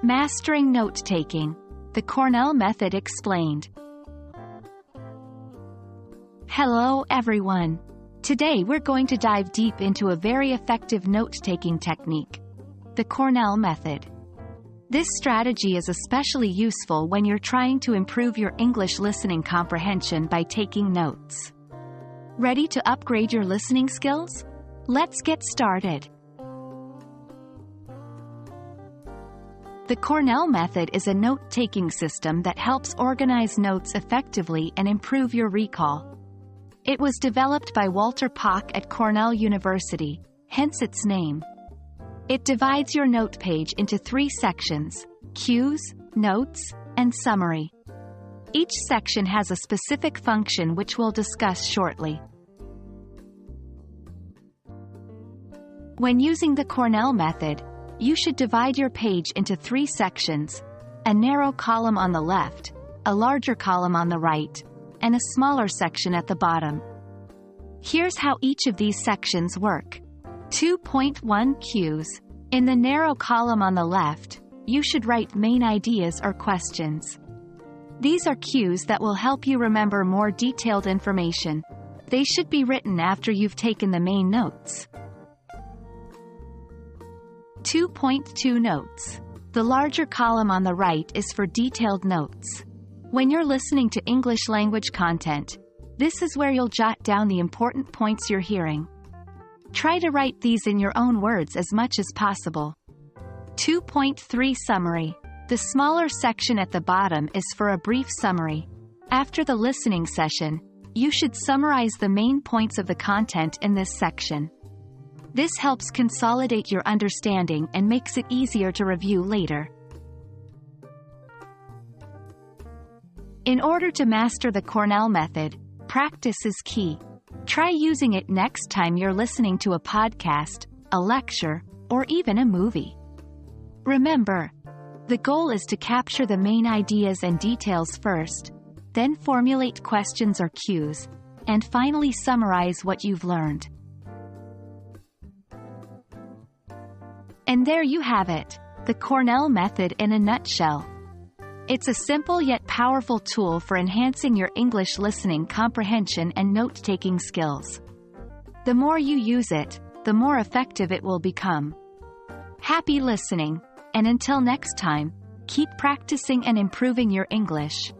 Mastering Note-Taking. The Cornell Method Explained. Hello everyone. Today we're going to dive deep into a very effective note-taking technique, the Cornell Method. This strategy is especially useful when you're trying to improve your English listening comprehension by taking notes. Ready to upgrade your listening skills? Let's get started. The Cornell Method is a note-taking system that helps organize notes effectively and improve your recall. It was developed by Walter Pock at Cornell University, hence its name. It divides your note page into 3 sections: cues, notes, and summary. Each section has a specific function which we'll discuss shortly. When using the Cornell Method, you should divide your page into 3 sections: a narrow column on the left, a larger column on the right, and a smaller section at the bottom. Here's how each of these sections work. 2.1 Cues. In the narrow column on the left, you should write main ideas or questions. These are cues that will help you remember more detailed information. They should be written after you've taken the main notes. 2.2 Notes. The larger column on the right is for detailed notes. When you're listening to English language content, this is where you'll jot down the important points you're hearing. Try to write these in your own words as much as possible. 2.3 Summary. The smaller section at the bottom is for a brief summary. After the listening session, you should summarize the main points of the content in this section. This helps consolidate your understanding and makes it easier to review later. In order to master the Cornell Method, practice is key. Try using it next time you're listening to a podcast, a lecture, or even a movie. Remember, the goal is to capture the main ideas and details first, then formulate questions or cues, and finally summarize what you've learned. And there you have it, the Cornell Method in a nutshell. It's a simple yet powerful tool for enhancing your English listening comprehension and note-taking skills. The more you use it, the more effective it will become. Happy listening, and until next time, keep practicing and improving your English.